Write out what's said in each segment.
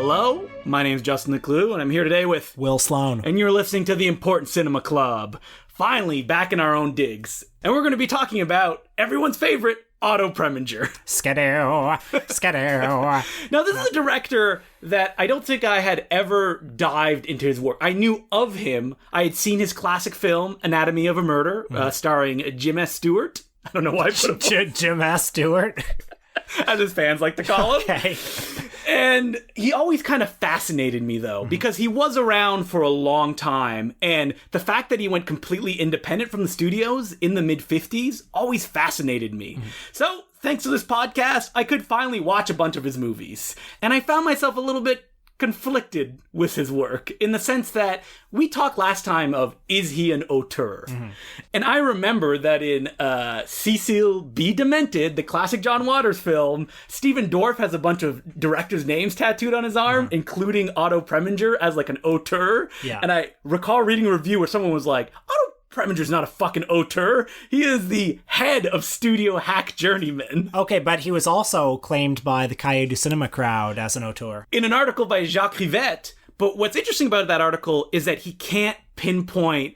Hello, my name's Justin LeClue, and I'm here today with Will Sloan. And you're listening to the Important Cinema Club. Finally, back in our own digs. And we're going to be talking about everyone's favorite, Otto Preminger. SKIDOO, SKIDOO. Now, this is a director that I don't think I had ever dived into his work. I knew of him. I had seen his classic film, Anatomy of a Murder, starring Jim S. Stewart. I don't know why I put him Jim S. Stewart? as his fans like to call him. Okay. And he always kind of fascinated me, though, because he was around for a long time, and the fact that he went completely independent from the studios in the mid-50s always fascinated me. So, thanks to this podcast, I could finally watch a bunch of his movies, and I found myself a little bit conflicted with his work, in the sense that we talked last time of, is he an auteur? And I remember that in Cecil B. Demented, the classic John Waters film, Stephen Dorff has a bunch of directors' names tattooed on his arm, including Otto Preminger as like an auteur. Yeah. And I recall reading a review where someone was like, Otto Preminger's not a fucking auteur. He is the head of studio hack journeyman. Okay, but he was also claimed by the Cahiers du Cinema crowd as an auteur. In an article by Jacques Rivette. But what's interesting about that article is that he can't pinpoint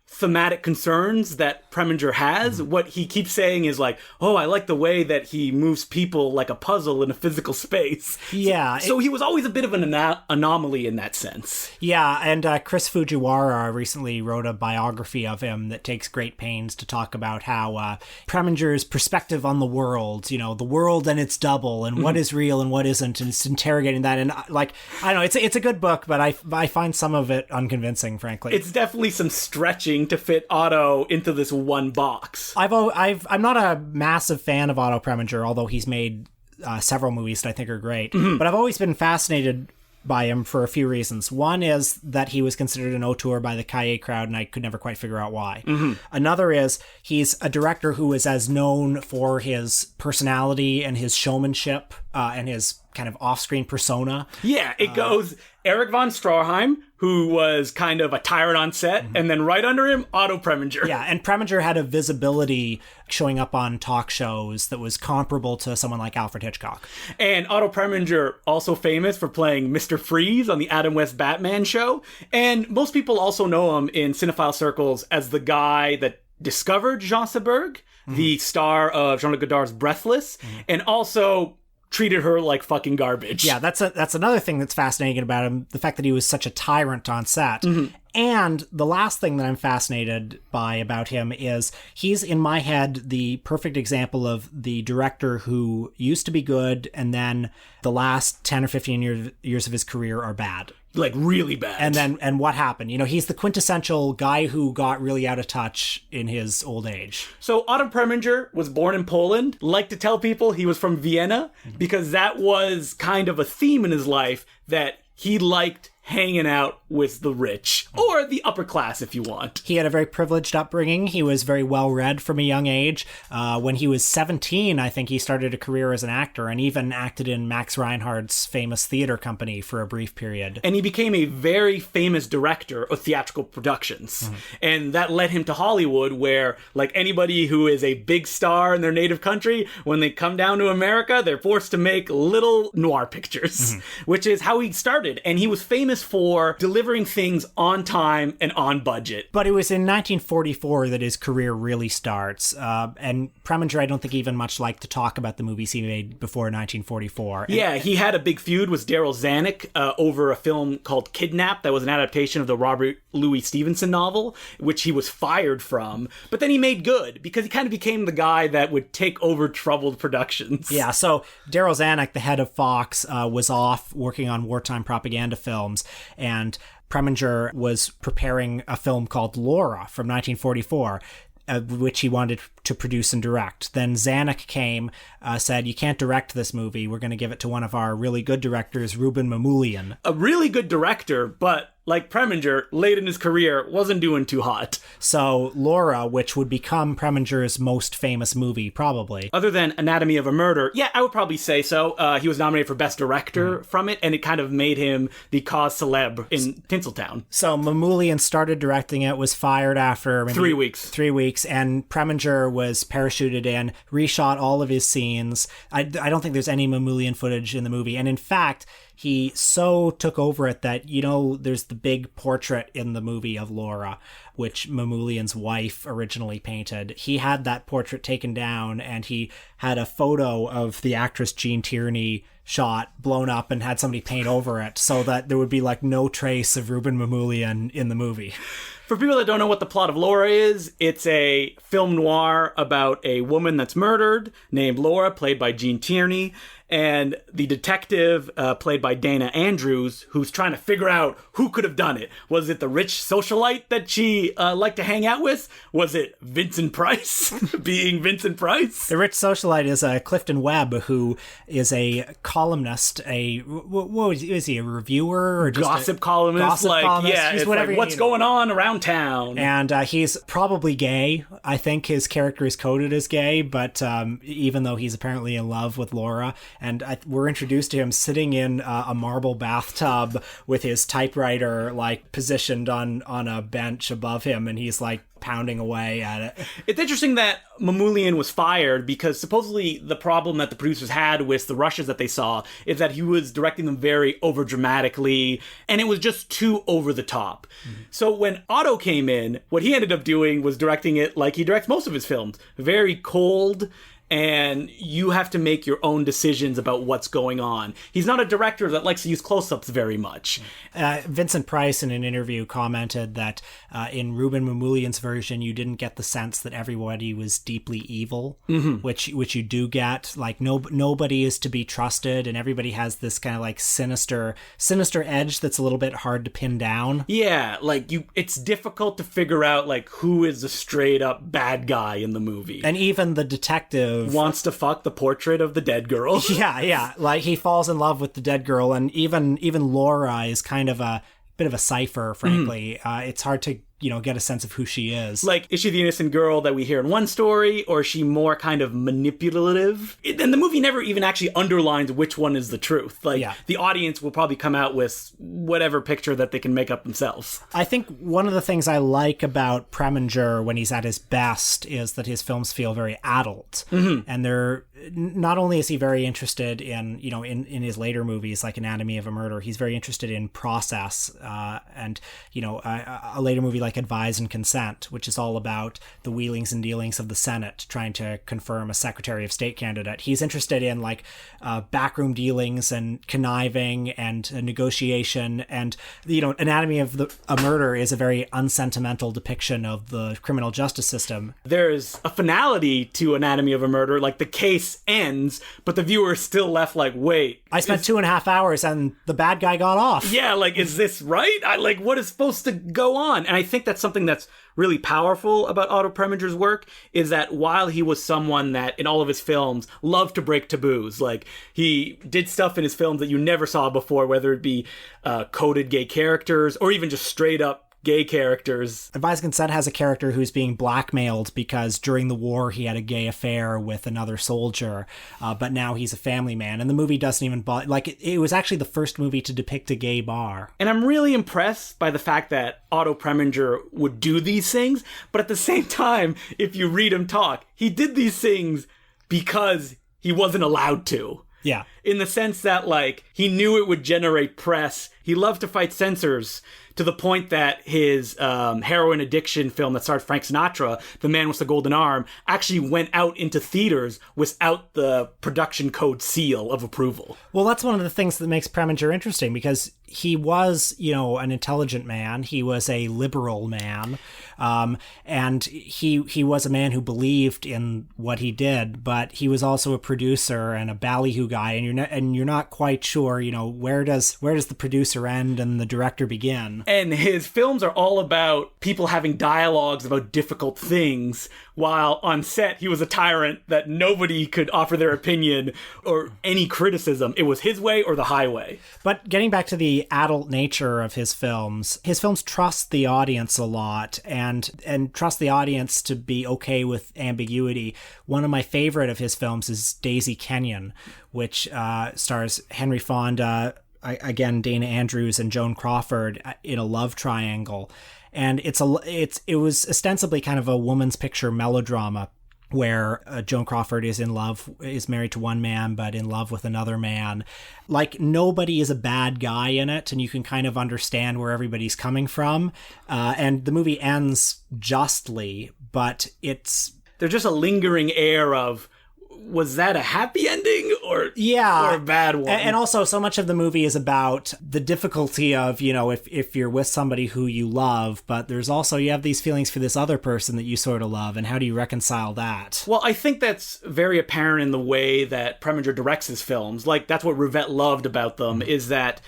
thematic concerns that Preminger has. What he keeps saying is like, oh, I like the way that he moves people like a puzzle in a physical space. Yeah. So he was always a bit of an anomaly in that sense. Yeah, and Chris Fujiwara recently wrote a biography of him that takes great pains to talk about how Preminger's perspective on the world, you know, the world and its double, and what is real and what isn't, and it's interrogating that. And like, I don't know, it's a good book, but I find some of it unconvincing, frankly. It's definitely some stretching to fit Otto into this one box. I'm not a massive fan of Otto Preminger, although he's made several movies that I think are great. But I've always been fascinated by him for a few reasons. One is that he was considered an auteur by the Cahiers crowd, and I could never quite figure out why. Another is he's a director who is as known for his personality and his showmanship and his kind of off-screen persona. Yeah, it goes Erich von Stroheim, who was kind of a tyrant on set, and then right under him, Otto Preminger. Yeah, and Preminger had a visibility showing up on talk shows that was comparable to someone like Alfred Hitchcock. And Otto Preminger, also famous for playing Mr. Freeze on the Adam West Batman show. And most people also know him in cinephile circles as the guy that discovered Jean Seberg, the star of Jean-Luc Godard's Breathless, and also treated her like fucking garbage. Yeah, that's another thing that's fascinating about him, the fact that he was such a tyrant on set. And the last thing that I'm fascinated by about him is he's, in my head, the perfect example of the director who used to be good and then the last 10 or 15 years of his career are bad. Like, really bad. And what happened? You know, he's the quintessential guy who got really out of touch in his old age. So Otto Preminger was born in Poland. Like to tell people he was from Vienna, because that was kind of a theme in his life, that he liked hanging out with the rich, or the upper class if you want. He had a very privileged upbringing. He was very well read from a young age. When he was 17, I think he started a career as an actor, and even acted in Max Reinhardt's famous theater company for a brief period. And he became a very famous director of theatrical productions. And that led him to Hollywood, where, like anybody who is a big star in their native country, when they come down to America, they're forced to make little noir pictures, which is how he started. And he was famous for delivering things on time and on budget. But it was in 1944 that his career really starts. And Preminger, I don't think even much liked to talk about the movies he made before 1944. Yeah, he had a big feud with Daryl Zanuck over a film called Kidnap that was an adaptation of the Robert Louis Stevenson novel, which he was fired from. But then he made good, because he kind of became the guy that would take over troubled productions. Yeah, so Daryl Zanuck, the head of Fox, was off working on wartime propaganda films, and Preminger was preparing a film called Laura from 1944, which he wanted to produce and direct. Then Zanuck came, said, you can't direct this movie. We're going to give it to one of our really good directors, Ruben Mamoulian. A really good director, but like Preminger, late in his career, wasn't doing too hot. So Laura, which would become Preminger's most famous movie, probably. Other than Anatomy of a Murder, yeah, I would probably say so. He was nominated for Best Director from it, and it kind of made him the cause célèbre in Tinseltown. So Mamoulian started directing it, was fired after maybe 3 weeks. 3 weeks, and Preminger was parachuted in, reshot all of his scenes. I don't think there's any Mamoulian footage in the movie, and in fact, he so took over it that, there's the big portrait in the movie of Laura, which Mamoulian's wife originally painted. He had that portrait taken down, and he had a photo of the actress Jean Tierney shot blown up and had somebody paint over it so that there would be like no trace of Ruben Mamoulian in the movie. For people that don't know what the plot of Laura is, it's a film noir about a woman that's murdered named Laura, played by Jean Tierney, and the detective, played by Dana Andrews, who's trying to figure out who could have done it. Was it the rich socialite that she liked to hang out with? Was it Vincent Price, being Vincent Price? The rich socialite is Clifton Webb, who is a columnist, what is he, a reviewer? Or just gossip columnist? Columnist. Yeah, he's it's whatever like, what's going on around town? And he's probably gay. I think his character is coded as gay, but even though he's apparently in love with Laura. And we're introduced to him sitting in a marble bathtub with his typewriter like positioned on a bench above him, and he's like pounding away at it. It's interesting that Mamoulian was fired because supposedly the problem that the producers had with the rushes that they saw is that he was directing them very overdramatically, and it was just too over the top. Mm-hmm. So when Otto came in, what he ended up doing was directing it like he directs most of his films, very cold, and you have to make your own decisions about what's going on. He's not a director that likes to use close-ups very much. Vincent Price, in an interview, commented that in Ruben Mamoulian's version, you didn't get the sense that everybody was deeply evil, mm-hmm. which you do get. Like, nobody is to be trusted, and everybody has this kind of like sinister edge that's a little bit hard to pin down. Yeah, like it's difficult to figure out like who is the straight-up bad guy in the movie. And even the detective wants to fuck the portrait of the dead girl. Yeah. Like, he falls in love with the dead girl, and even Laura is kind of a bit of a cipher, frankly. It's hard to get a sense of who she is. Like, is she the innocent girl that we hear in one story, or is she more kind of manipulative? And the movie never even actually underlines which one is the truth. Like, the audience will probably come out with whatever picture that they can make up themselves. I think one of the things I like about Preminger when he's at his best is that his films feel very adult. Mm-hmm. And they're not only is he very interested in, in his later movies like Anatomy of a Murder, he's very interested in process, and, a later movie like Advise and Consent, which is all about the wheelings and dealings of the Senate trying to confirm a Secretary of State candidate. He's interested in like backroom dealings and conniving and negotiation, and Anatomy of a Murder is a very unsentimental depiction of the criminal justice system. There's a finality to Anatomy of a Murder, like the case ends, but the viewer is still left like, wait, I spent 2.5 hours and the bad guy got off. Yeah, like, is this right? What is supposed to go on? And I think that's something that's really powerful about Otto Preminger's work, is that while he was someone that in all of his films loved to break taboos, like he did stuff in his films that you never saw before, whether it be coded gay characters or even just straight up gay characters. Advise Consent has a character who's being blackmailed because during the war he had a gay affair with another soldier, but now he's a family man, and the movie doesn't even it was actually the first movie to depict a gay bar. And I'm really impressed by the fact that Otto Preminger would do these things, but at the same time, if you read him talk, he did these things because he wasn't allowed to. Yeah. In the sense that, like, he knew it would generate press. He loved to fight censors, to the point that his heroin addiction film that starred Frank Sinatra, The Man with the Golden Arm, actually went out into theaters without the production code seal of approval. Well, that's one of the things that makes Preminger interesting, because he was, an intelligent man. He was a liberal man. And he was a man who believed in what he did, but he was also a producer and a ballyhoo guy, and you're not quite sure, where does the producer end and the director begin? And his films are all about people having dialogues about difficult things, while on set he was a tyrant that nobody could offer their opinion or any criticism. It was his way or the highway. But getting back to the adult nature of his films trust the audience a lot and trust the audience to be okay with ambiguity. One of my favorite of his films is Daisy Kenyon, which stars Henry Fonda, again Dana Andrews, and Joan Crawford in a love triangle. And it was ostensibly kind of a woman's picture melodrama, where Joan Crawford is married to one man, but in love with another man. Like, nobody is a bad guy in it, and you can kind of understand where everybody's coming from. And the movie ends justly, but there's just a lingering air of, was that a happy ending or a bad one? And also, so much of the movie is about the difficulty of, if you're with somebody who you love, but there's also, you have these feelings for this other person that you sort of love, and how do you reconcile that? Well, I think that's very apparent in the way that Preminger directs his films. Like, that's what Rivette loved about them, is that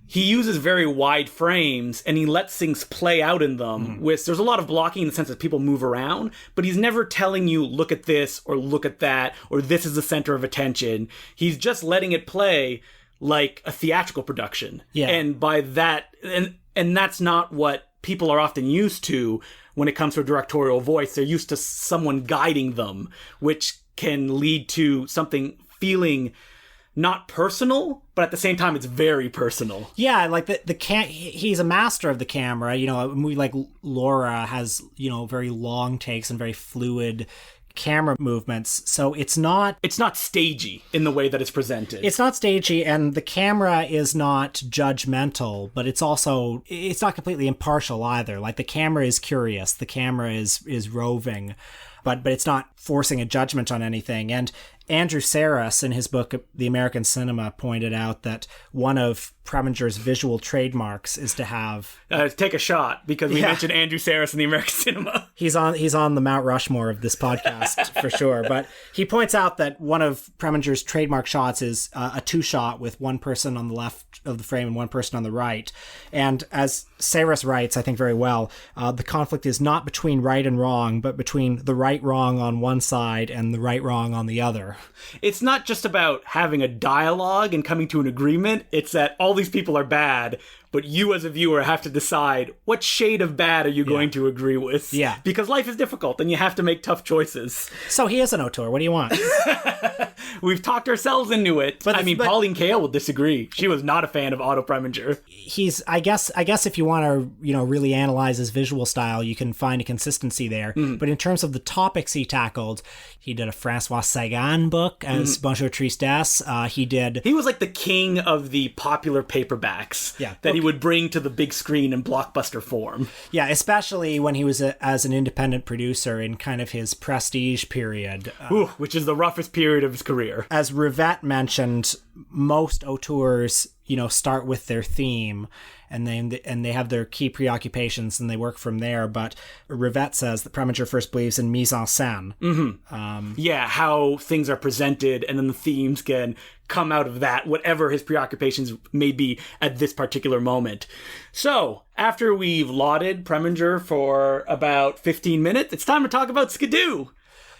he uses very wide frames and he lets things play out in them. There's a lot of blocking in the sense that people move around, but he's never telling you, look at this or look at that, or this is the center of attention. He's just letting it play like a theatrical production. Yeah. And by that, and that's not what people are often used to when it comes to a directorial voice. They're used to someone guiding them, which can lead to something feeling not personal, but at the same time, it's very personal. Yeah, like he's a master of the camera. A movie like Laura has, very long takes and very fluid camera movements. So it's not stagey in the way that it's presented. It's not stagey, and the camera is not judgmental, but it's not completely impartial either. Like, the camera is curious, the camera is roving, but it's not forcing a judgment on anything. And Andrew Sarris, in his book The American Cinema, pointed out that one of Preminger's visual trademarks is to have... take a shot, because we mentioned Andrew Sarris in The American Cinema. He's on the Mount Rushmore of this podcast, for sure. But he points out that one of Preminger's trademark shots is a two-shot with one person on the left of the frame and one person on the right. And as Sarris writes, I think very well, the conflict is not between right and wrong, but between the right-wrong on one side and the right-wrong on the other. It's not just about having a dialogue and coming to an agreement. It's that all these people are bad, but you as a viewer have to decide what shade of bad are you going to agree with. Yeah. Because life is difficult and you have to make tough choices. So he is an auteur. What do you want? We've talked ourselves into it. But Pauline Kael will disagree. She was not a fan of Otto Preminger. I guess if you want to, really analyze his visual style, you can find a consistency there. But in terms of the topics he tackled, he did a Francois Sagan book as Bonjour Tristesse. He was like the king of the popular paperbacks that he would bring to the big screen in blockbuster form. Yeah, especially when he was as an independent producer in kind of his prestige period. Which is the roughest period of his career. As Rivette mentioned, most auteurs, start with their theme and they have their key preoccupations and they work from there. But Rivette says that Preminger first believes in mise en scène. How things are presented, and then the themes can come out of that, whatever his preoccupations may be at this particular moment. So, after we've lauded Preminger for about 15 minutes, it's time to talk about SKIDOO,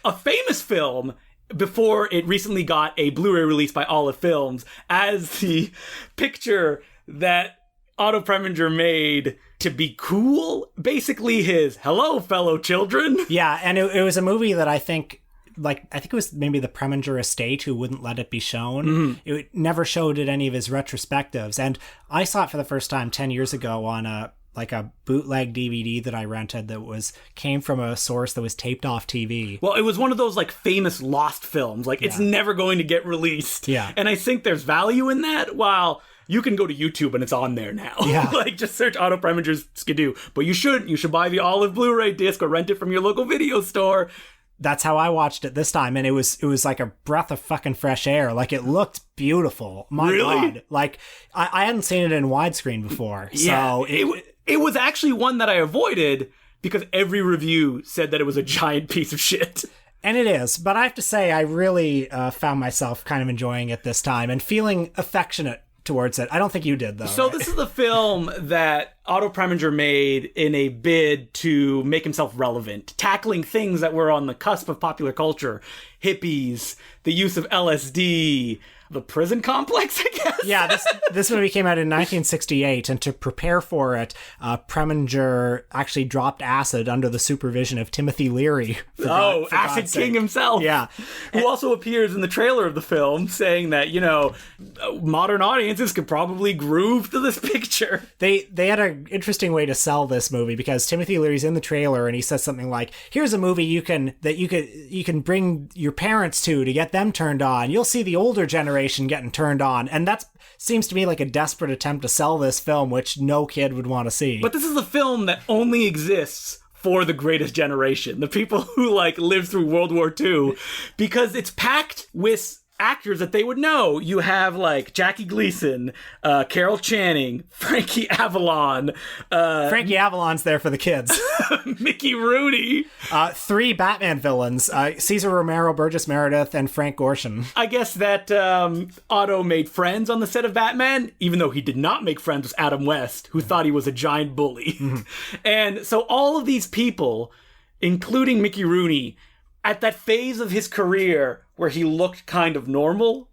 a famous film before it recently got a Blu-ray release by Olive Films as the picture that Otto Preminger made to be cool. Basically his hello, fellow children. Yeah, and it was a movie that I think it was maybe the Preminger estate who wouldn't let it be shown. It never showed at any of his retrospectives. And I saw it for the first time 10 years ago on a bootleg DVD that I rented that came from a source that was taped off TV. Well, it was one of those famous lost films. It's never going to get released. Yeah. And I think there's value in that. While you can go to YouTube and it's on there now. Yeah. Just search Otto Preminger's SKIDOO. But you should buy the Olive Blu-ray disc or rent it from your local video store. That's how I watched it this time, and it was like a breath of fucking fresh air. It looked beautiful. My God. I hadn't seen it in widescreen before. So it was actually one that I avoided because every review said that it was a giant piece of shit. And it is, but I have to say I really found myself kind of enjoying it this time and feeling affectionate towards it. I don't think you did, though. So this is the film that Otto Preminger made in a bid to make himself relevant, tackling things that were on the cusp of popular culture. Hippies, the use of LSD, the prison complex, I guess. Yeah, this movie came out in 1968, and to prepare for it, Preminger actually dropped acid under the supervision of Timothy Leary. Acid King himself. Yeah. Who also appears in the trailer of the film, saying that, modern audiences could probably groove to this picture. They had a an interesting way to sell this movie, because Timothy Leary's in the trailer and he says something like, here's a movie you can bring your parents to get them turned on. You'll see the older generation getting turned on. And that seems to me like a desperate attempt to sell this film, which no kid would want to see. But this is a film that only exists for the greatest generation, the people who like lived through World War II, because it's packed with actors that they would know. You have like Jackie Gleason, Carol Channing, Frankie Avalon. Frankie Avalon's there for the kids. Mickey Rooney. 3 Batman villains, Cesar Romero, Burgess Meredith, and Frank Gorshin. I guess that Otto made friends on the set of Batman, even though he did not make friends with Adam West, who thought he was a giant bully. And so all of these people, including Mickey Rooney, at that phase of his career where he looked kind of normal,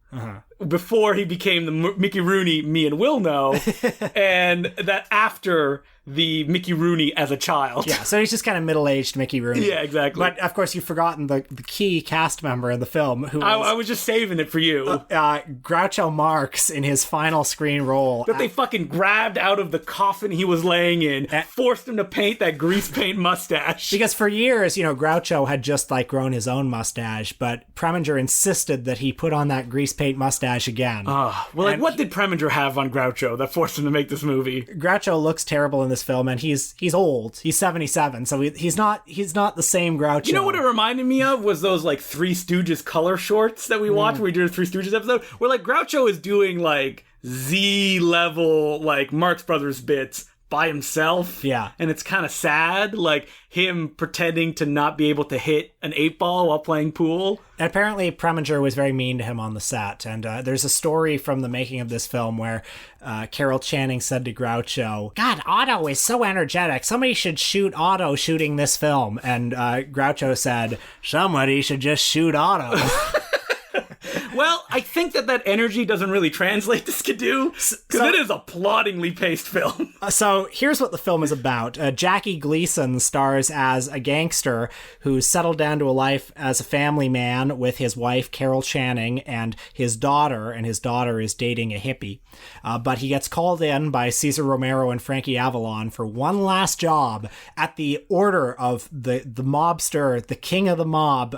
before he became the Mickey Rooney me and Will know, and that after the Mickey Rooney as a child. Yeah, so he's just kind of middle-aged Mickey Rooney. Yeah, exactly. But, of course, you've forgotten the key cast member in the film, who was... I was just saving it for you. Groucho Marx in his final screen role. That they fucking grabbed out of the coffin he was laying in, forced him to paint that grease paint mustache. Because for years, Groucho had just, like, grown his own mustache, but Preminger insisted that he put on that grease paint mustache again. What did Preminger have on Groucho that forced him to make this movie? Groucho looks terrible in this film, and he's old. He's 77, so he's not the same Groucho. You know what it reminded me of was those like Three Stooges color shorts that we watched when we did a Three Stooges episode, where like Groucho is doing like Z level like Marx Brothers bits by himself. Yeah. And it's kind of sad, like him pretending to not be able to hit an 8-ball while playing pool. And apparently Preminger was very mean to him on the set. And there's a story from the making of this film where Carol Channing said to Groucho, God, Otto is so energetic. Somebody should shoot Otto shooting this film. And Groucho said, somebody should just shoot Otto. Well, I think that energy doesn't really translate to Skidoo, because it is a ploddingly paced film. So here's what the film is about. Jackie Gleason stars as a gangster who's settled down to a life as a family man with his wife, Carol Channing, and his daughter is dating a hippie. But he gets called in by Cesar Romero and Frankie Avalon for one last job at the order of the mobster, the king of the mob,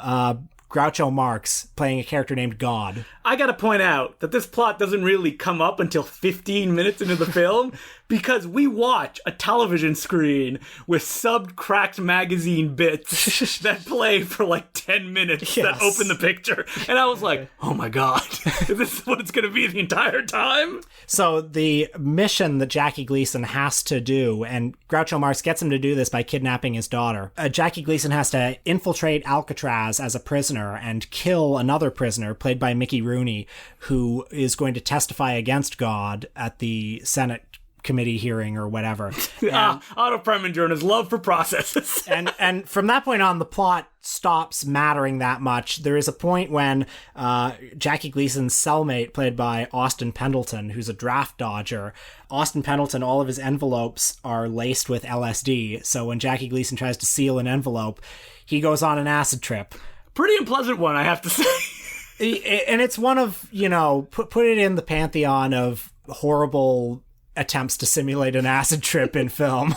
Groucho Marx, playing a character named God. I gotta point out that this plot doesn't really come up until 15 minutes into the film, because we watch a television screen with sub-cracked magazine bits that play for like 10 minutes that open the picture. And I was like, oh my god, is this what it's gonna be the entire time? So the mission that Jackie Gleason has to do, and Groucho Marx gets him to do this by kidnapping his daughter. Jackie Gleason has to infiltrate Alcatraz as a prisoner and kill another prisoner, played by Mickey Rooney, who is going to testify against God at the Senate committee hearing or whatever. Otto Preminger and his love for processes. and from that point on, the plot stops mattering that much. There is a point when Jackie Gleason's cellmate, played by Austin Pendleton, who's a draft dodger, Austin Pendleton, all of his envelopes are laced with LSD. So when Jackie Gleason tries to seal an envelope, he goes on an acid trip. Pretty unpleasant one, I have to say. And it's one of, put it in the pantheon of horrible attempts to simulate an acid trip in film.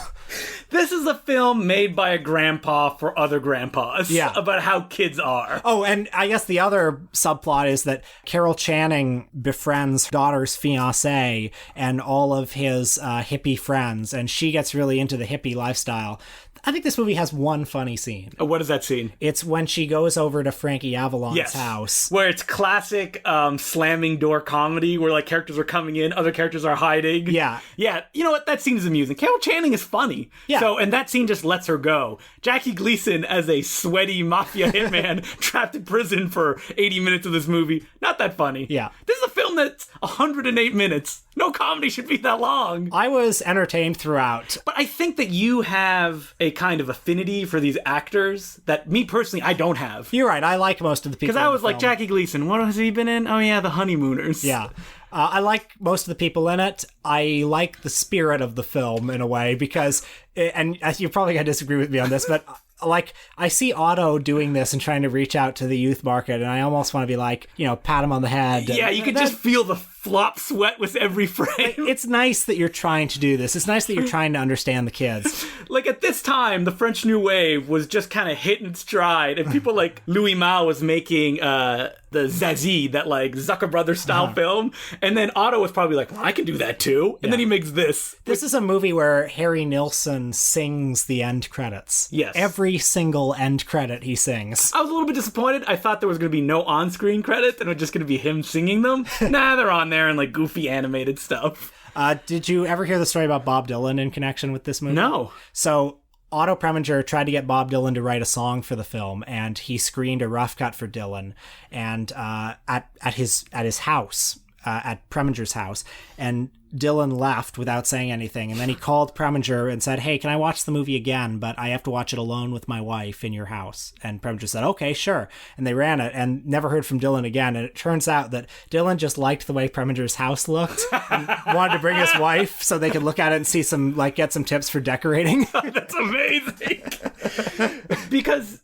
This is a film made by a grandpa for other grandpas about how kids are. Oh, and I guess the other subplot is that Carol Channing befriends daughter's fiancé and all of his hippie friends, and she gets really into the hippie lifestyle. I think this movie has one funny scene. What is that scene? It's when she goes over to Frankie Avalon's house. Where it's classic slamming door comedy where like characters are coming in, other characters are hiding. Yeah. Yeah, you know what? That scene is amusing. Carol Channing is funny. Yeah. So, and that scene just lets her go. Jackie Gleason as a sweaty mafia hitman trapped in prison for 80 minutes of this movie. Not that funny. Yeah. This is a film that's 108 minutes. No comedy should be that long. I was entertained throughout. But I think that you have a kind of affinity for these actors that me personally, I don't have. You're right. I like most of the people. Because I was like, Jackie Gleason, what has he been in? Oh yeah, The Honeymooners. Yeah. I like most of the people in it. I like the spirit of the film in a way because, and you're probably going to disagree with me on this, but like I see Otto doing this and trying to reach out to the youth market, and I almost want to be like, pat him on the head. Yeah, you can just feel the flop sweat with every frame. It's nice that you're trying to do this. It's nice that you're trying to understand the kids. Like, at this time, the French New Wave was just kind of hitting stride, and people like Louis Malle was making the Zazie, that, like, Zucker Brothers style film, and then Otto was probably like, well, I can do that too, and then he makes this. This is a movie where Harry Nilsson sings the end credits. Yes. Every single end credit he sings. I was a little bit disappointed. I thought there was going to be no on-screen credits, and it was just going to be him singing them. Nah, they're on there in, like, goofy animated stuff. Did you ever hear the story about Bob Dylan in connection with this movie? No. So Otto Preminger tried to get Bob Dylan to write a song for the film, and he screened a rough cut for Dylan, and at his house, at Preminger's house, and Dylan left without saying anything, and then he called Preminger and said, hey, can I watch the movie again, but I have to watch it alone with my wife in your house? And Preminger said, okay, sure. And they ran it and never heard from Dylan again. And it turns out that Dylan just liked the way Preminger's house looked and wanted to bring his wife so they could look at it and see some, like, get some tips for decorating. That's amazing. Because,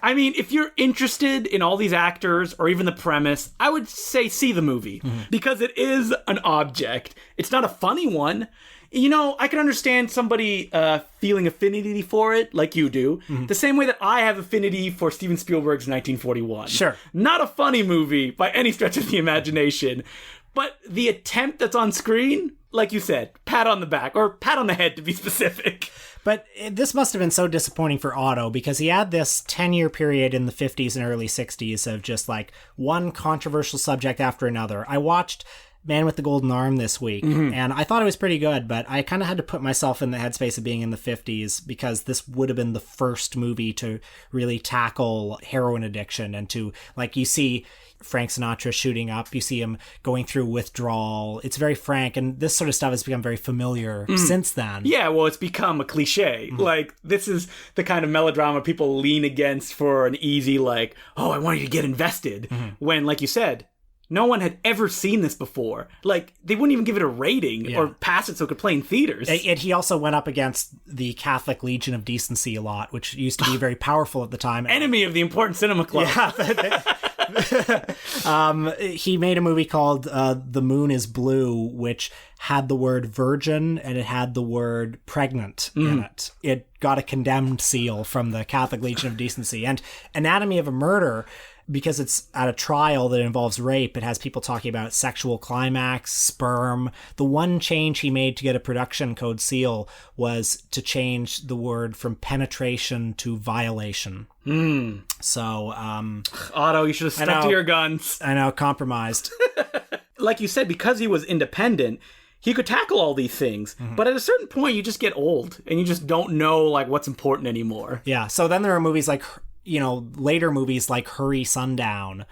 I mean, if you're interested in all these actors or even the premise, I would say see the movie because it is an object. It's not a funny one. You know, I can understand somebody feeling affinity for it, like you do, the same way that I have affinity for Steven Spielberg's 1941. Sure. Not a funny movie by any stretch of the imagination, but the attempt that's on screen, like you said, pat on the back, or pat on the head to be specific. But this must have been so disappointing for Otto because he had this 10-year period in the 50s and early 60s of just like one controversial subject after another. I watched Man with the Golden Arm this week, and I thought it was pretty good, but I kind of had to put myself in the headspace of being in the 50s because this would have been the first movie to really tackle heroin addiction and to, like, you see Frank Sinatra shooting up, you see him going through withdrawal. It's very frank, and this sort of stuff has become very familiar since then. Yeah, well, it's become a cliche. Like, this is the kind of melodrama people lean against for an easy, like, oh, I want you to get invested. When, like you said, no one had ever seen this before. Like, they wouldn't even give it a rating or pass it so it could play in theaters. And he also went up against the Catholic Legion of Decency a lot, which used to be very powerful at the time. Enemy of the Important Cinema Club. Yeah. He made a movie called The Moon is Blue, which had the word virgin and it had the word pregnant in it. It got a condemned seal from the Catholic Legion of Decency. And Anatomy of a Murder, because it's at a trial that involves rape, it has people talking about sexual climax, sperm. The one change he made to get a production code seal was to change the word from penetration to violation. So, Otto, you should have stuck to your guns. I know, compromised. Like you said, because he was independent, he could tackle all these things. But at a certain point, you just get old and you just don't know, like, what's important anymore. Yeah, so then there are movies like, you know, later movies like Hurry Sundown.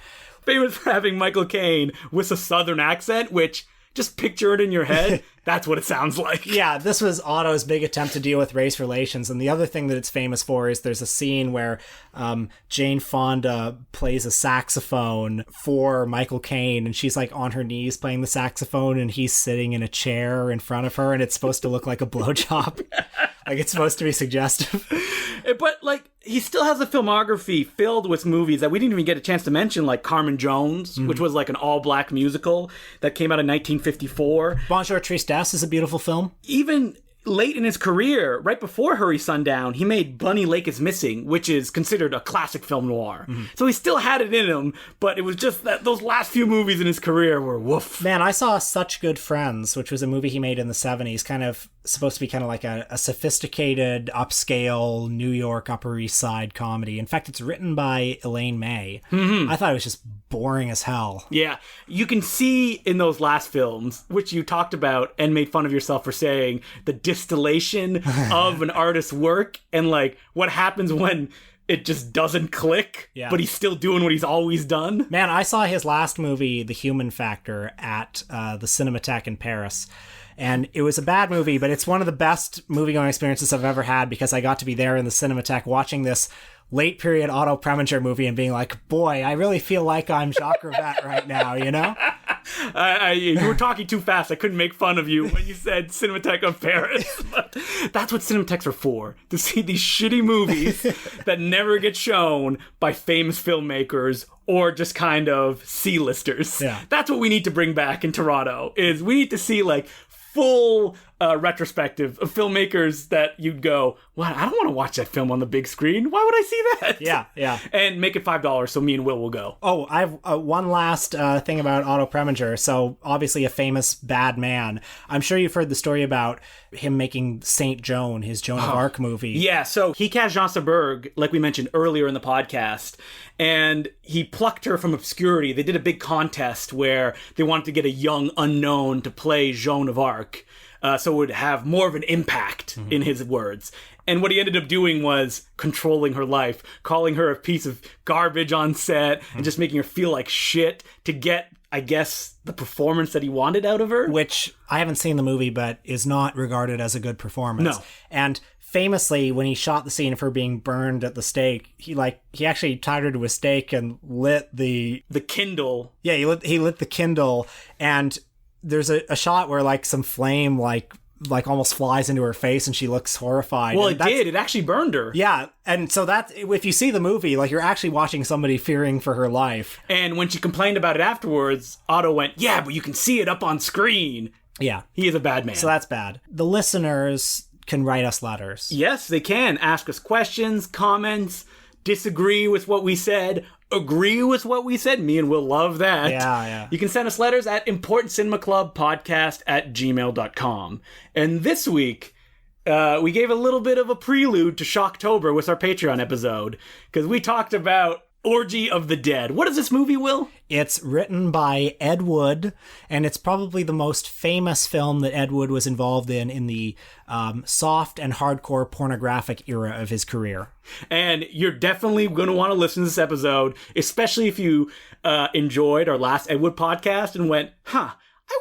Famous for having Michael Caine with a southern accent, which, just picture it in your head, that's what it sounds like. Yeah, this was Otto's big attempt to deal with race relations. And the other thing that it's famous for is there's a scene where Jane Fonda plays a saxophone for Michael Caine, and she's like on her knees playing the saxophone, and he's sitting in a chair in front of her, and it's supposed to look like a blowjob. Like, it's supposed to be suggestive. But, like, he still has a filmography filled with movies that we didn't even get a chance to mention, like Carmen Jones, which was like an all-black musical that came out in 1954. Bonjour Tristesse is a beautiful film. Even late in his career, right before Hurry Sundown, he made Bunny Lake is Missing, which is considered a classic film noir. So he still had it in him, but it was just that those last few movies in his career were woof. Man, I saw Such Good Friends, which was a movie he made in the 70s, kind of supposed to be kind of like a sophisticated, upscale New York Upper East Side comedy. In fact, it's written by Elaine May. I thought it was just boring as hell. Yeah, you can see in those last films, which you talked about and made fun of yourself for saying, the distillation of an artist's work and, like, what happens when it just doesn't click, but he's still doing what he's always done. Man, I saw his last movie, The Human Factor, at the Cinematheque in Paris. And it was a bad movie, but it's one of the best movie-going experiences I've ever had because I got to be there in the Cinematheque watching this late period Otto Preminger movie and being like, boy, I really feel like I'm Jacques Rivette right now, you know? You were talking too fast. I couldn't make fun of you when you said Cinematheque of Paris. But that's what Cinematheques are for, to see these shitty movies that never get shown by famous filmmakers or just kind of C-listers. Yeah. That's what we need to bring back in Toronto, is we need to see like full retrospective of filmmakers that you'd go, what? I don't want to watch that film on the big screen. Why would I see that? Yeah. And make it $5 so me and Will will go. Oh, I have one last thing about Otto Preminger. So, obviously a famous bad man. I'm sure you've heard the story about him making Saint Joan, his Joan of Arc movie. Yeah, so he cast Jean Seberg, like we mentioned earlier in the podcast, and he plucked her from obscurity. They did a big contest where they wanted to get a young unknown to play Joan of Arc, so it would have more of an impact, in his words. And what he ended up doing was controlling her life, calling her a piece of garbage on set, and just making her feel like shit to get, I guess, the performance that he wanted out of her. Which, I haven't seen the movie, but is not regarded as a good performance. No. And famously, when he shot the scene of her being burned at the stake, he actually tied her to a stake and lit the Kindle. Yeah, he lit the Kindle, and there's a shot where like some flame like almost flies into her face and she looks horrified. Well, it did. It actually burned her. Yeah, and so that, if you see the movie, like, you're actually watching somebody fearing for her life. And when she complained about it afterwards, Otto went, yeah, but you can see it up on screen. Yeah. He is a bad man. So that's bad. The listeners can write us letters. Yes, they can. Ask us questions, comments, disagree with what we said, agree with what we said. Me and Will love that. Yeah. You can send us letters at importantcinemaclubpodcast@gmail.com. And this week, we gave a little bit of a prelude to Shocktober with our Patreon episode, because we talked about Orgy of the Dead. What is this movie, Will? It's written by Ed Wood, and it's probably the most famous film that Ed Wood was involved in the soft and hardcore pornographic era of his career. And you're definitely going to want to listen to this episode, especially if you enjoyed our last Ed Wood podcast and went, I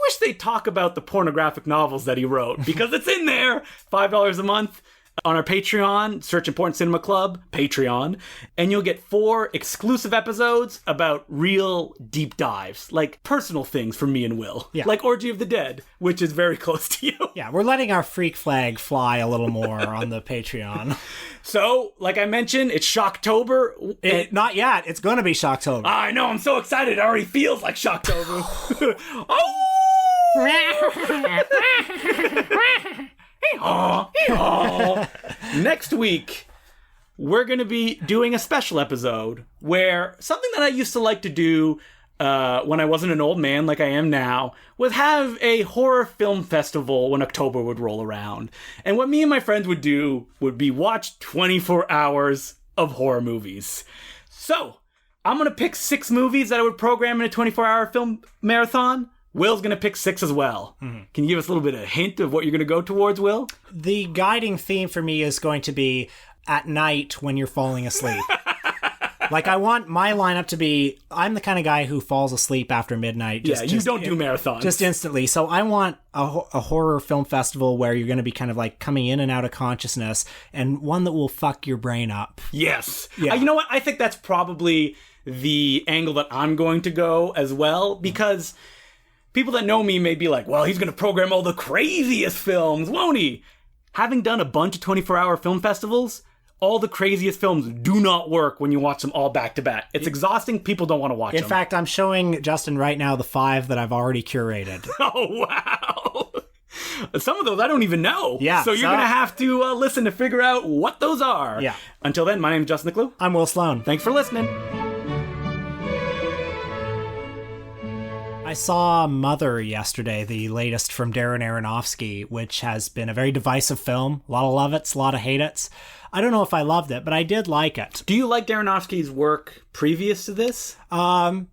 wish they'd talk about the pornographic novels that he wrote, because it's in there. $5 a month. On our Patreon, search Important Cinema Club, Patreon, and you'll get 4 exclusive episodes about real deep dives, like personal things from me and Will. Yeah. Like Orgy of the Dead, which is very close to you. Yeah, we're letting our freak flag fly a little more on the Patreon. So, like I mentioned, it's Shocktober. Not yet. It's going to be Shocktober. I know, I'm so excited. It already feels like Shocktober. Oh! Next week, we're going to be doing a special episode where something that I used to like to do when I wasn't an old man like I am now was have a horror film festival when October would roll around. And what me and my friends would do would be watch 24 hours of horror movies. So, I'm going to pick 6 movies that I would program in a 24-hour film marathon. Will's going to pick 6 as well. Mm-hmm. Can you give us a little bit of a hint of what you're going to go towards, Will? The guiding theme for me is going to be at night when you're falling asleep. Like, I want my lineup to be, I'm the kind of guy who falls asleep after midnight. You don't do marathons. Just instantly. So I want a horror film festival where you're going to be kind of like coming in and out of consciousness, and one that will fuck your brain up. Yes. Yeah. You know what? I think that's probably the angle that I'm going to go as well, because people that know me may be like, well, he's going to program all the craziest films, won't he? Having done a bunch of 24-hour film festivals, all the craziest films do not work when you watch them all back to back. It's exhausting. People don't want to watch them. In fact, I'm showing Justin right now the 5 that I've already curated. Oh, wow. Some of those I don't even know. Yeah. So you're going to have to listen to figure out what those are. Yeah. Until then, my name is Justin Niclou. I'm Will Sloan. Thanks for listening. I saw Mother yesterday, the latest from Darren Aronofsky, which has been a very divisive film. A lot of love-its, a lot of hate-its. I don't know if I loved it, but I did like it. Do you like Darren Aronofsky's work previous to this? I'm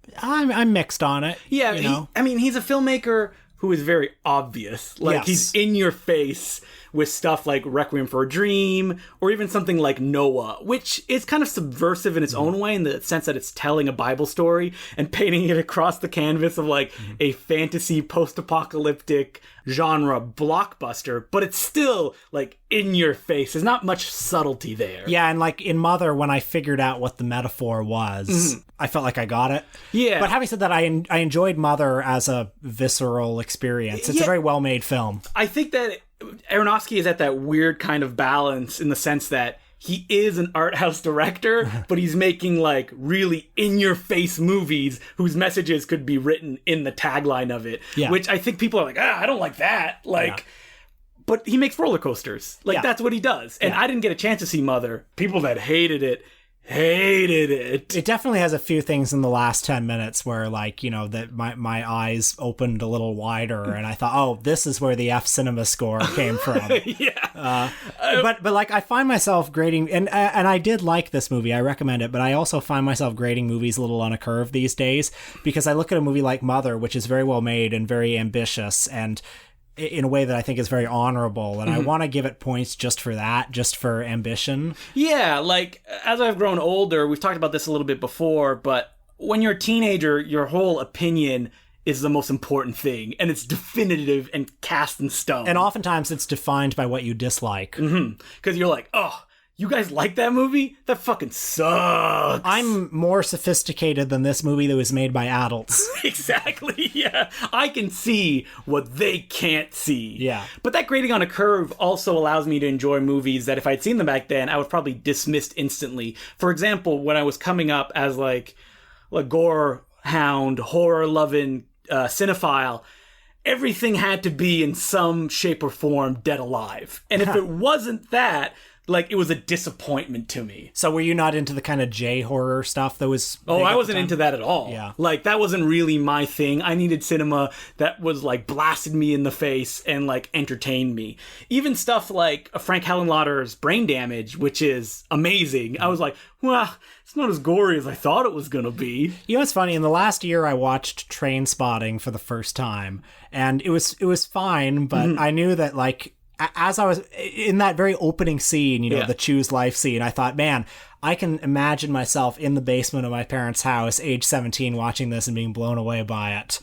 mixed on it. Yeah, he's a filmmaker who is very obvious. Like, yes. He's in your face with stuff like Requiem for a Dream, or even something like Noah, which is kind of subversive in its own way, in the sense that it's telling a Bible story and painting it across the canvas of like a fantasy post-apocalyptic genre blockbuster, but it's still like in your face. There's not much subtlety there. Yeah, and like in Mother, when I figured out what the metaphor was, I felt like I got it. Yeah. But having said that, I enjoyed Mother as a visceral experience. It's a very well-made film. I think that Aronofsky is at that weird kind of balance in the sense that he is an art house director, but he's making like really in-your-face movies whose messages could be written in the tagline of it. Yeah. Which I think people are like, I don't like that. Like, but he makes roller coasters. Like, that's what he does. And I didn't get a chance to see Mother. People that hated it. It definitely has a few things in the last 10 minutes where, like, you know, that my eyes opened a little wider and I thought, oh, this is where the F Cinema score came from. But like, I find myself grading, and I did like this movie, I recommend it, but I also find myself grading movies a little on a curve these days, because I look at a movie like Mother, which is very well made and very ambitious, and in a way that I think is very honorable, and I want to give it points just for that, just for ambition. Yeah, like, as I've grown older, we've talked about this a little bit before, but when you're a teenager, your whole opinion is the most important thing, and it's definitive and cast in stone. And oftentimes it's defined by what you dislike. Because you're like, oh, you guys like that movie? That fucking sucks. I'm more sophisticated than this movie that was made by adults. Exactly, yeah. I can see what they can't see. Yeah. But that grading on a curve also allows me to enjoy movies that if I'd seen them back then, I was probably dismissed instantly. For example, when I was coming up as like a gore hound, horror-loving cinephile, everything had to be in some shape or form dead alive. And if it wasn't that, like, it was a disappointment to me. So were you not into the kind of J-horror stuff that was... Oh, I wasn't into that at all. Yeah. Like, that wasn't really my thing. I needed cinema that was, like, blasted me in the face and, like, entertained me. Even stuff like Frank Henenlotter's Brain Damage, which is amazing. I was like, well, it's not as gory as I thought it was going to be. You know what's funny? In the last year, I watched Trainspotting for the first time. And it was fine, but I knew that, like... As I was in that very opening scene, you know, the choose life scene, I thought, man, I can imagine myself in the basement of my parents' house, age 17, watching this and being blown away by it.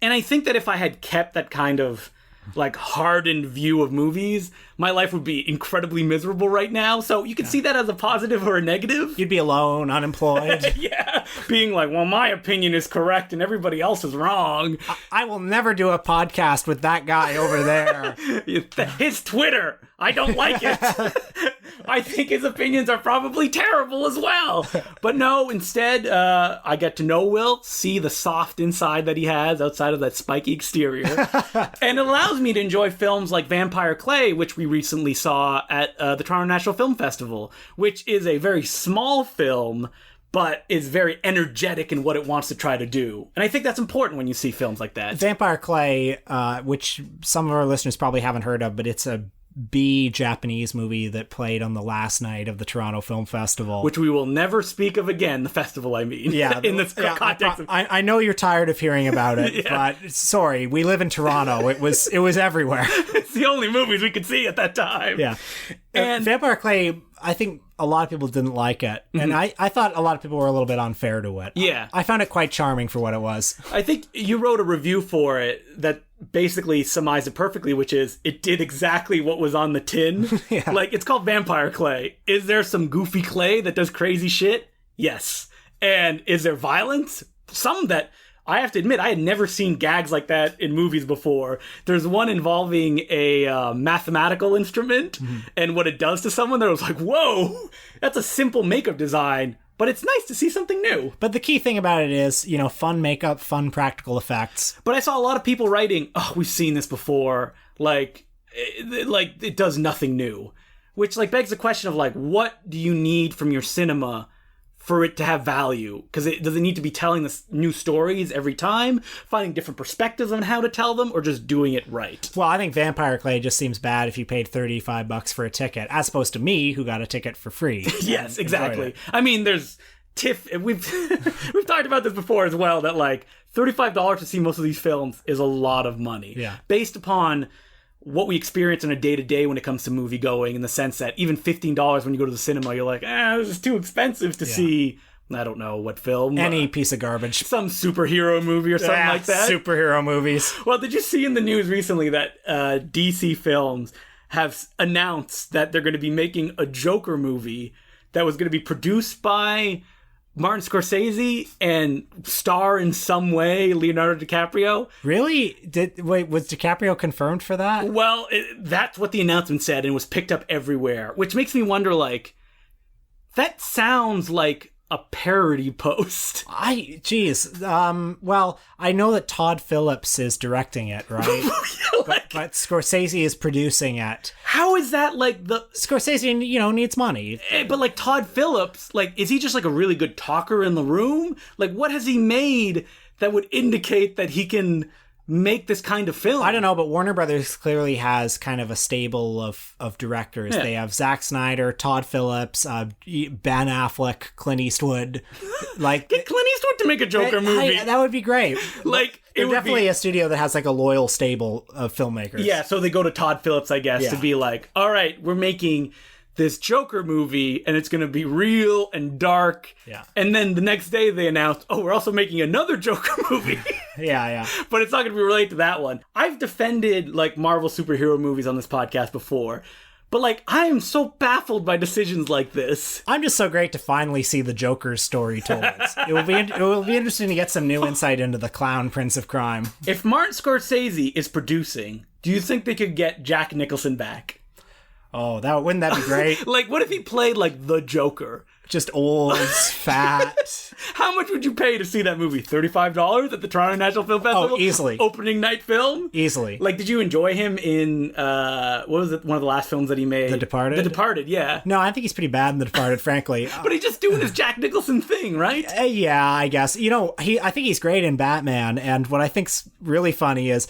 And I think that if I had kept that kind of, like, hardened view of movies, my life would be incredibly miserable right now. So you can see that as a positive or a negative. You'd be alone, unemployed. Yeah. Being like, well, my opinion is correct and everybody else is wrong. I will never do a podcast with that guy over there. His Twitter. I don't like it. I think his opinions are probably terrible as well. But no, instead, I get to know Will, see the soft inside that he has outside of that spiky exterior. And it allows me to enjoy films like Vampire Clay, which we recently saw at the Toronto National Film Festival, which is a very small film, but is very energetic in what it wants to try to do. And I think that's important when you see films like that. Vampire Clay, which some of our listeners probably haven't heard of, but it's a B Japanese movie that played on the last night of the Toronto Film Festival, which we will never speak of again. The festival, I mean, in this context. I know you're tired of hearing about it, but sorry, we live in Toronto. It was everywhere. It's the only movies we could see at that time. Yeah, and Vampire Clay, I think a lot of people didn't like it, and I thought a lot of people were a little bit unfair to it. Yeah, I found it quite charming for what it was. I think you wrote a review for it that basically summarized it perfectly, which is it did exactly what was on the tin. Like, it's called Vampire Clay. Is there some goofy clay that does crazy shit? Yes. And is there violence? Some that, I have to admit, I had never seen gags like that in movies before. There's one involving a mathematical instrument and what it does to someone that I was like, whoa, that's a simple makeup design. But it's nice to see something new. But the key thing about it is, you know, fun makeup, fun practical effects. But I saw a lot of people writing, oh, we've seen this before. Like it does nothing new. Which, like, begs the question of, like, what do you need from your cinema for it to have value? Because does it need to be telling this new stories every time, finding different perspectives on how to tell them, or just doing it right? Well, I think Vampire Clay just seems bad if you paid $35 for a ticket, as opposed to me, who got a ticket for free. Yes, exactly. I mean, there's we've talked about this before as well, that, like, $35 to see most of these films is a lot of money. Yeah. Based upon what we experience on a day-to-day when it comes to movie going, in the sense that even $15 when you go to the cinema, you're like, this is too expensive to see, I don't know what film. Any piece of garbage. Some superhero movie or something like that. Superhero movies. Well, did you see in the news recently that DC Films have announced that they're going to be making a Joker movie that was going to be produced by Martin Scorsese and star in some way Leonardo DiCaprio? Really? Was DiCaprio confirmed for that? Well, that's what the announcement said, and it was picked up everywhere, which makes me wonder, like, that sounds like a parody post. Well, I know that Todd Phillips is directing it, right? but Scorsese is producing it. How is that like the... Scorsese, needs money. But like Todd Phillips, like, is he just like a really good talker in the room? Like, what has he made that would indicate that he can make this kind of film? I don't know, but Warner Brothers clearly has kind of a stable of directors. Yeah. They have Zack Snyder, Todd Phillips, Ben Affleck, Clint Eastwood. Like, get Clint Eastwood to make a Joker movie. That would be great. Like, they're definitely a studio that has like a loyal stable of filmmakers. Yeah, so they go to Todd Phillips, I guess, to be like, all right, we're making this Joker movie, and it's going to be real and dark. Yeah. And then the next day they announced, we're also making another Joker movie. Yeah. But it's not going to be related to that one. I've defended, like, Marvel superhero movies on this podcast before, but, like, I am so baffled by decisions like this. I'm just so great to finally see the Joker's story told. It will be interesting to get some new insight into the clown prince of crime. If Martin Scorsese is producing, do you think they could get Jack Nicholson back? Oh, wouldn't that be great? Like, what if he played, like, the Joker? Just old, fat. How much would you pay to see that movie? $35 at the Toronto National Film Festival? Oh, easily. Opening night film? Easily. Like, did you enjoy him in, what was it, one of the last films that he made? The Departed? The Departed, yeah. No, I think he's pretty bad in The Departed, frankly. But he's just doing his Jack Nicholson thing, right? Yeah, I guess. I think he's great in Batman, and what I think's really funny is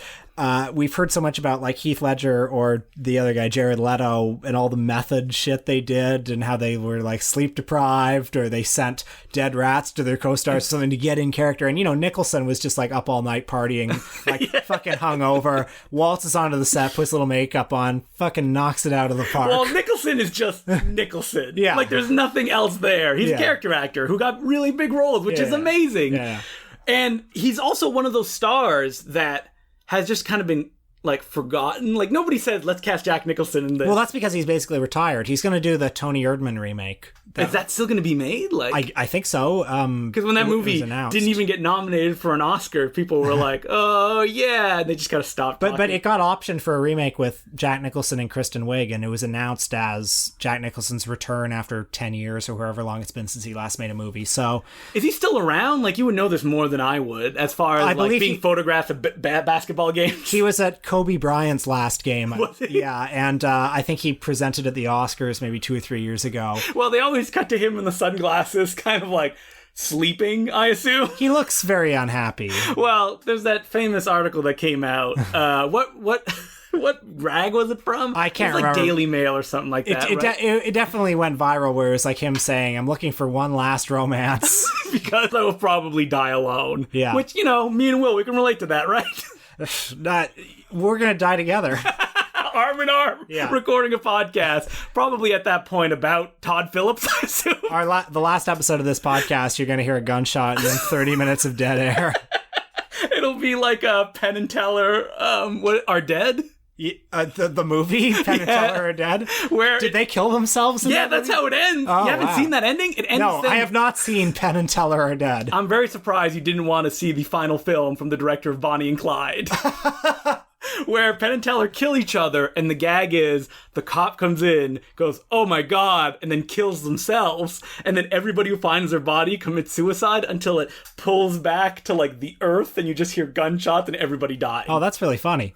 we've heard so much about like Heath Ledger or the other guy, Jared Leto, and all the method shit they did and how they were like sleep deprived or they sent dead rats to their co-stars or something to get in character. And, Nicholson was just like up all night partying, like fucking hungover, waltzes onto the set, puts a little makeup on, fucking knocks it out of the park. Well, Nicholson is just Nicholson. Yeah. Like there's nothing else there. He's a character actor who got really big roles, which is amazing. Yeah. And he's also one of those stars that has just kind of been, like, forgotten. Like, nobody said, let's cast Jack Nicholson in this. Well, that's because he's basically retired. He's going to do the Tony Erdmann remake. Is that still going to be made? Like, I think so. Because when that movie didn't even get nominated for an Oscar, people were like, oh, yeah. And they just got to stop talking. But it got optioned for a remake with Jack Nicholson and Kristen Wiig, and it was announced as Jack Nicholson's return after 10 years or however long it's been since he last made a movie. So, is he still around? Like, you would know this more than I would, as far as like being photographed at basketball games. He was at Kobe Bryant's last game. Was he? Yeah, and I think he presented at the Oscars maybe 2 or 3 years ago. Well, they always cut to him in the sunglasses, kind of like sleeping, I assume. He looks very unhappy. Well, there's that famous article that came out. What rag was it from? I can't remember. remember. Daily Mail or something like that. It definitely went viral, where it was like him saying, "I'm looking for one last romance." Because I will probably die alone. Yeah. Which, me and Will, we can relate to that, right? We're gonna die together. Arm in arm, recording a podcast, probably at that point about Todd Phillips, I assume. The last episode of this podcast, you're going to hear a gunshot and then 30 minutes of dead air. It'll be like a Penn and Teller, are dead? The movie, Penn and Teller Are Dead? Where did they kill themselves in that that's movie? how it ends. Oh, you haven't seen that ending? It ends. No, I have not seen Penn and Teller Are Dead. I'm very surprised you didn't want to see the final film from the director of Bonnie and Clyde. Where Penn and Teller kill each other, and the gag is the cop comes in, goes, oh my god, and then kills themselves, and then everybody who finds their body commits suicide until it pulls back to like the earth, and you just hear gunshots and everybody dies. Oh, that's really funny.